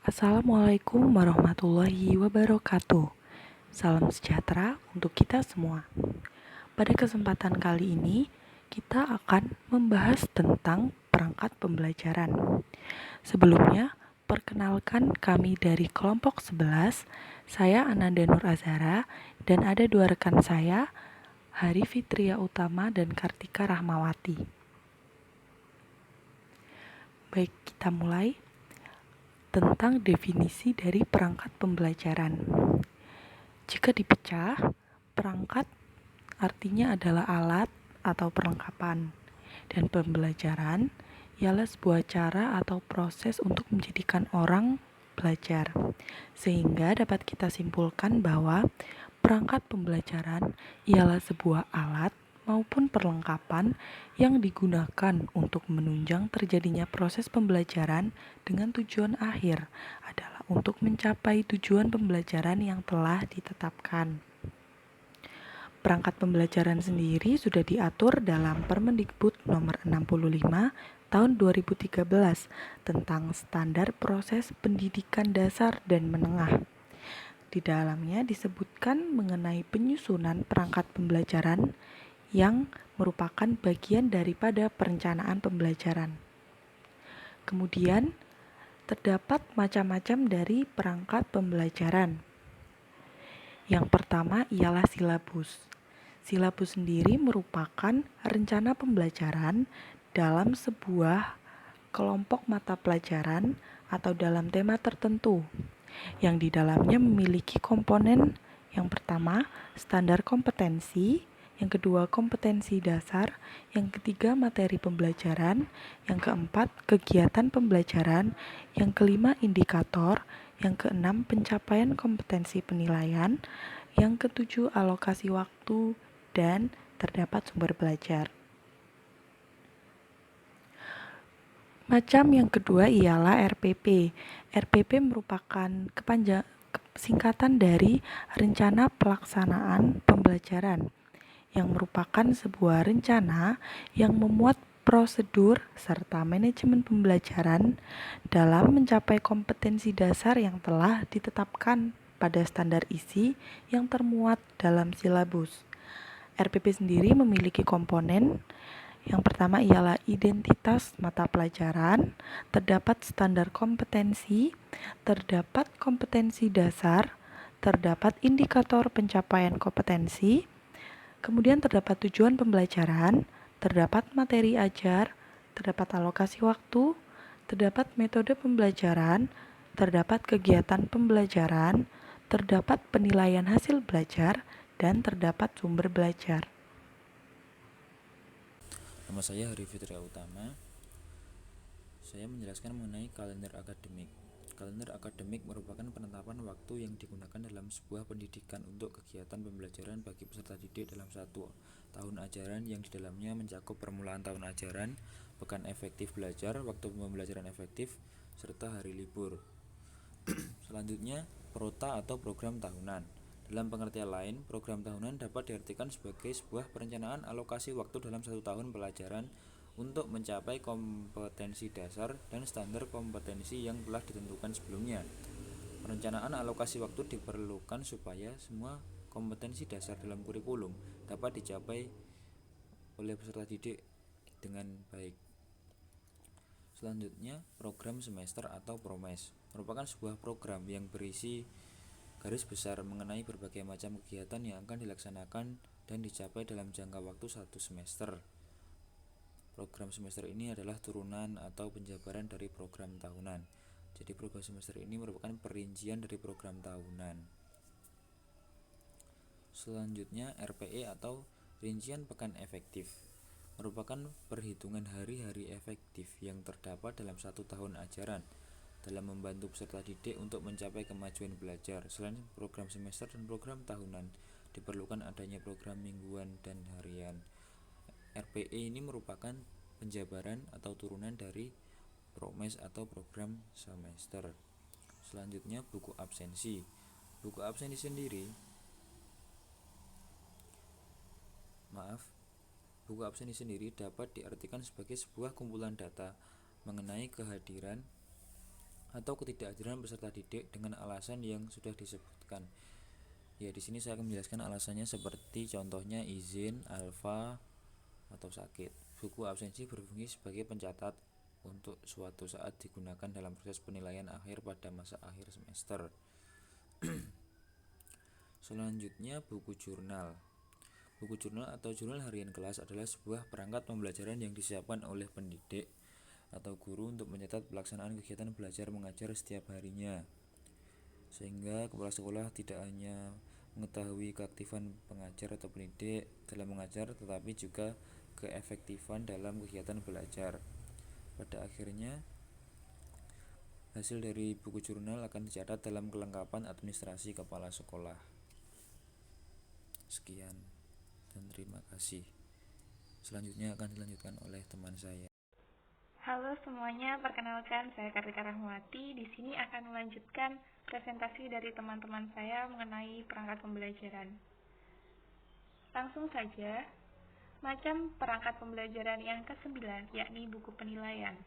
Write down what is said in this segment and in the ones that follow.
Assalamualaikum warahmatullahi wabarakatuh. Salam sejahtera untuk kita semua. Pada kesempatan kali ini, kita akan membahas tentang perangkat pembelajaran. Sebelumnya, perkenalkan kami dari kelompok 11. Saya Ananda Nur Azhara dan ada dua rekan saya, Hari Fitria Utama dan Kartika Rahmawati. Baik, kita mulai tentang definisi dari perangkat pembelajaran. Jika dipecah, perangkat artinya adalah alat atau perlengkapan, dan pembelajaran ialah sebuah cara atau proses untuk menjadikan orang belajar. Sehingga dapat kita simpulkan bahwa perangkat pembelajaran ialah sebuah alat maupun perlengkapan yang digunakan untuk menunjang terjadinya proses pembelajaran dengan tujuan akhir adalah untuk mencapai tujuan pembelajaran yang telah ditetapkan. Perangkat pembelajaran sendiri sudah diatur dalam Permendikbud nomor 65 tahun 2013 tentang standar proses pendidikan dasar dan menengah. Di dalamnya disebutkan mengenai penyusunan perangkat pembelajaran yang merupakan bagian daripada perencanaan pembelajaran. Kemudian, terdapat macam-macam dari perangkat pembelajaran. Yang pertama ialah silabus. Silabus sendiri merupakan rencana pembelajaran dalam sebuah kelompok mata pelajaran atau dalam tema tertentu, yang di dalamnya memiliki komponen yang pertama, standar kompetensi, yang kedua, kompetensi dasar, yang ketiga, materi pembelajaran, yang keempat, kegiatan pembelajaran, yang kelima, indikator, yang keenam, pencapaian kompetensi penilaian, yang ketujuh, alokasi waktu, dan terdapat sumber belajar. Macam yang kedua ialah RPP. RPP merupakan singkatan dari Rencana Pelaksanaan Pembelajaran, yang merupakan sebuah rencana yang memuat prosedur serta manajemen pembelajaran dalam mencapai kompetensi dasar yang telah ditetapkan pada standar isi yang termuat dalam silabus. RPP sendiri memiliki komponen. Yang pertama ialah identitas mata pelajaran, terdapat standar kompetensi, terdapat kompetensi dasar, terdapat indikator pencapaian kompetensi, kemudian terdapat tujuan pembelajaran, terdapat materi ajar, terdapat alokasi waktu, terdapat metode pembelajaran, terdapat kegiatan pembelajaran, terdapat penilaian hasil belajar, dan terdapat sumber belajar. Nama saya Hari Fitria Utama. Saya menjelaskan mengenai kalender akademik. Kalender akademik merupakan penetapan waktu yang digunakan dalam sebuah pendidikan untuk kegiatan pembelajaran bagi peserta didik dalam satu tahun ajaran yang di dalamnya mencakup permulaan tahun ajaran, pekan efektif belajar, waktu pembelajaran efektif, serta hari libur. Selanjutnya, prota atau program tahunan. Dalam pengertian lain, program tahunan dapat diartikan sebagai sebuah perencanaan alokasi waktu dalam satu tahun pelajaran untuk mencapai kompetensi dasar dan standar kompetensi yang telah ditentukan sebelumnya. Perencanaan alokasi waktu diperlukan supaya semua kompetensi dasar dalam kurikulum dapat dicapai oleh peserta didik dengan baik. Selanjutnya, program semester atau PROMES merupakan sebuah program yang berisi garis besar mengenai berbagai macam kegiatan yang akan dilaksanakan dan dicapai dalam jangka waktu satu semester. Program semester ini adalah turunan atau penjabaran dari program tahunan. Jadi program semester ini merupakan perincian dari program tahunan. Selanjutnya, RPE atau rincian pekan efektif merupakan perhitungan hari-hari efektif yang terdapat dalam satu tahun ajaran dalam membantu peserta didik untuk mencapai kemajuan belajar. Selain program semester dan program tahunan, diperlukan adanya program mingguan dan harian. RPE ini merupakan penjabaran atau turunan dari PROMES atau program semester. Selanjutnya, buku absensi. Buku absensi sendiri Buku absensi sendiri dapat diartikan sebagai sebuah kumpulan data mengenai kehadiran atau ketidakhadiran peserta didik dengan alasan yang sudah disebutkan. Ya, di sini saya akan menjelaskan alasannya seperti contohnya izin, alfa, atau sakit. Buku absensi berfungsi sebagai pencatat untuk suatu saat digunakan dalam proses penilaian akhir pada masa akhir semester. Selanjutnya, buku jurnal. Buku jurnal atau jurnal harian kelas adalah sebuah perangkat pembelajaran yang disiapkan oleh pendidik atau guru untuk mencatat pelaksanaan kegiatan belajar mengajar setiap harinya, sehingga kepala sekolah tidak hanya mengetahui keaktifan pengajar atau pendidik dalam mengajar, tetapi juga keefektifan dalam kegiatan belajar. Pada akhirnya, hasil dari buku jurnal akan dicatat dalam kelengkapan administrasi kepala sekolah. Sekian dan terima kasih. Selanjutnya akan dilanjutkan oleh teman saya. Halo semuanya, perkenalkan saya Kartika Rahmawati. Di sini akan melanjutkan presentasi dari teman-teman saya mengenai perangkat pembelajaran. Langsung saja, macam perangkat pembelajaran yang ke-9, yakni buku penilaian.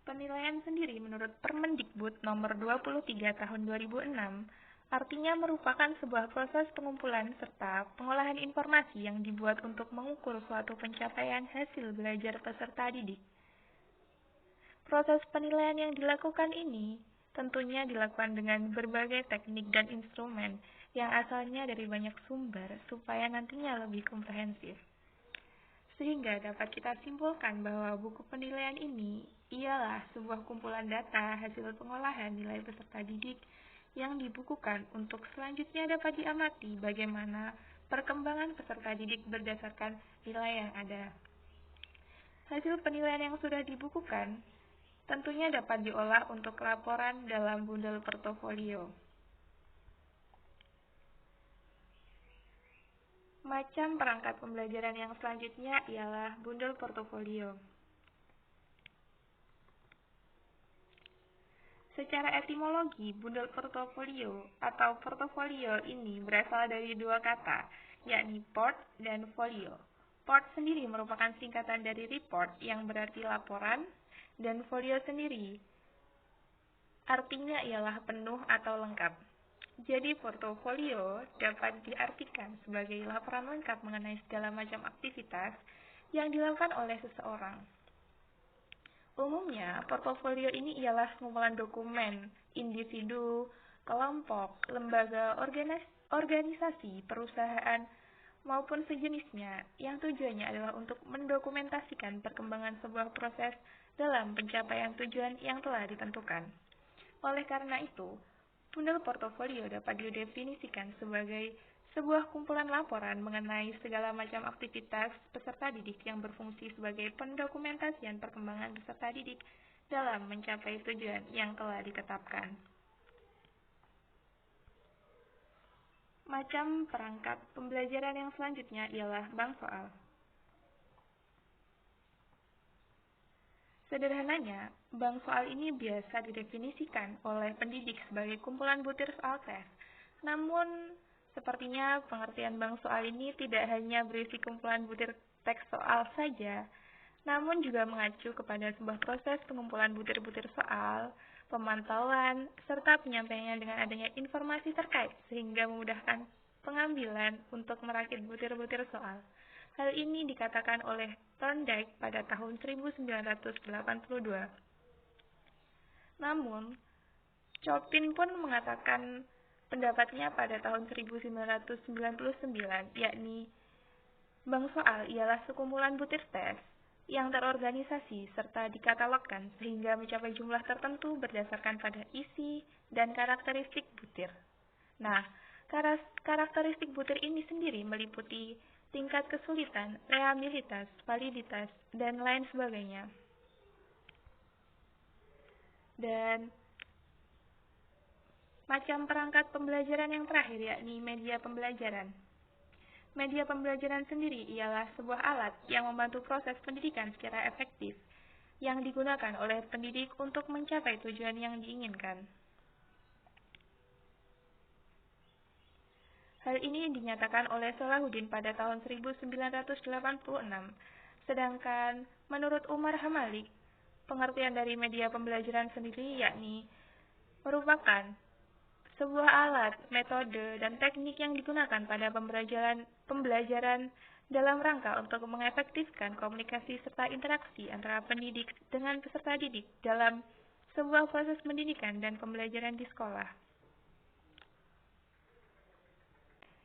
Penilaian sendiri menurut Permendikbud nomor 23 tahun 2006 artinya merupakan sebuah proses pengumpulan serta pengolahan informasi yang dibuat untuk mengukur suatu pencapaian hasil belajar peserta didik. Proses penilaian yang dilakukan ini tentunya dilakukan dengan berbagai teknik dan instrumen yang asalnya dari banyak sumber supaya nantinya lebih komprehensif. Sehingga dapat kita simpulkan bahwa buku penilaian ini ialah sebuah kumpulan data hasil pengolahan nilai peserta didik yang dibukukan untuk selanjutnya dapat diamati bagaimana perkembangan peserta didik berdasarkan nilai yang ada. Hasil penilaian yang sudah dibukukan tentunya dapat diolah untuk laporan dalam bundel portofolio. Macam perangkat pembelajaran yang selanjutnya ialah bundel portofolio. Secara etimologi, bundel portofolio atau portofolio ini berasal dari dua kata, yakni port dan folio. Port sendiri merupakan singkatan dari report yang berarti laporan, dan folio sendiri artinya ialah penuh atau lengkap. Jadi portofolio dapat diartikan sebagai laporan lengkap mengenai segala macam aktivitas yang dilakukan oleh seseorang. Umumnya, portofolio ini ialah kumpulan dokumen, individu, kelompok, lembaga, organisasi, perusahaan, maupun sejenisnya yang tujuannya adalah untuk mendokumentasikan perkembangan sebuah proses dalam pencapaian tujuan yang telah ditentukan. Oleh karena itu, bundel portofolio dapat didefinisikan sebagai sebuah kumpulan laporan mengenai segala macam aktivitas peserta didik yang berfungsi sebagai pendokumentasian perkembangan peserta didik dalam mencapai tujuan yang telah ditetapkan. Macam perangkat pembelajaran yang selanjutnya ialah bank soal. Sederhananya, bank soal ini biasa didefinisikan oleh pendidik sebagai kumpulan butir soal tes. Namun, sepertinya pengertian bank soal ini tidak hanya berisi kumpulan butir teks soal saja, namun juga mengacu kepada sebuah proses pengumpulan butir-butir soal, pemantauan, serta penyampaiannya dengan adanya informasi terkait sehingga memudahkan pengambilan untuk merakit butir-butir soal. Hal ini dikatakan oleh Thorndike pada tahun 1982. Namun, Chopin pun mengatakan pendapatnya pada tahun 1999, yakni bank soal ialah sekumpulan butir tes yang terorganisasi serta dikatalogkan sehingga mencapai jumlah tertentu berdasarkan pada isi dan karakteristik butir. Nah, karakteristik butir ini sendiri meliputi tingkat kesulitan, reliabilitas, validitas, dan lain sebagainya. Dan macam perangkat pembelajaran yang terakhir yakni media pembelajaran. Media pembelajaran sendiri ialah sebuah alat yang membantu proses pendidikan secara efektif yang digunakan oleh pendidik untuk mencapai tujuan yang diinginkan. Hal ini dinyatakan oleh Salahuddin pada tahun 1986, sedangkan menurut Umar Hamalik Pengertian dari media pembelajaran sendiri yakni merupakan sebuah alat, metode, dan teknik yang digunakan pada pembelajaran dalam rangka untuk mengefektifkan komunikasi serta interaksi antara pendidik dengan peserta didik dalam sebuah proses pendidikan dan pembelajaran di sekolah.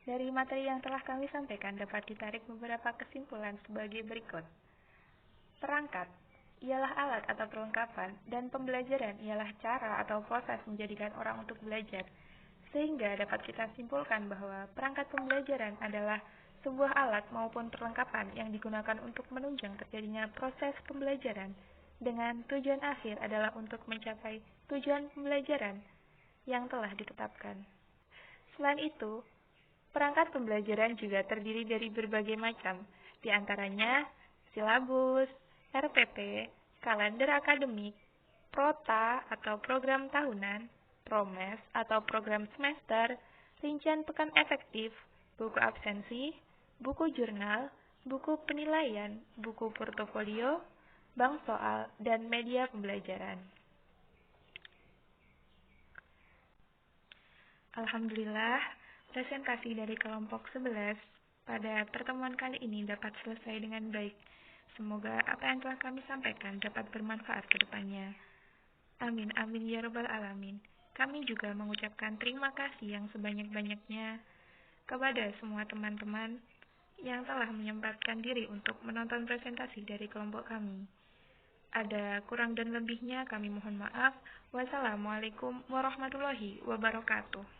Dari materi yang telah kami sampaikan dapat ditarik beberapa kesimpulan sebagai berikut. Perangkat ialah alat atau perlengkapan, dan pembelajaran ialah cara atau proses menjadikan orang untuk belajar. Sehingga dapat kita simpulkan bahwa perangkat pembelajaran adalah sebuah alat maupun perlengkapan yang digunakan untuk menunjang terjadinya proses pembelajaran dengan tujuan akhir adalah untuk mencapai tujuan pembelajaran yang telah ditetapkan. Selain itu, perangkat pembelajaran juga terdiri dari berbagai macam, di antaranya silabus, RPP, kalender akademik, prota atau program tahunan, promes atau program semester, rincian pekan efektif, buku absensi, buku jurnal, buku penilaian, buku portofolio, bank soal, dan media pembelajaran. Alhamdulillah, presentasi dari kelompok 11 pada pertemuan kali ini dapat selesai dengan baik. Semoga apa yang telah kami sampaikan dapat bermanfaat ke depannya. Amin, amin ya rabbal alamin. Kami juga mengucapkan terima kasih yang sebanyak-banyaknya kepada semua teman-teman yang telah menyempatkan diri untuk menonton presentasi dari kelompok kami. Ada kurang dan lebihnya kami mohon maaf. Wassalamualaikum warahmatullahi wabarakatuh.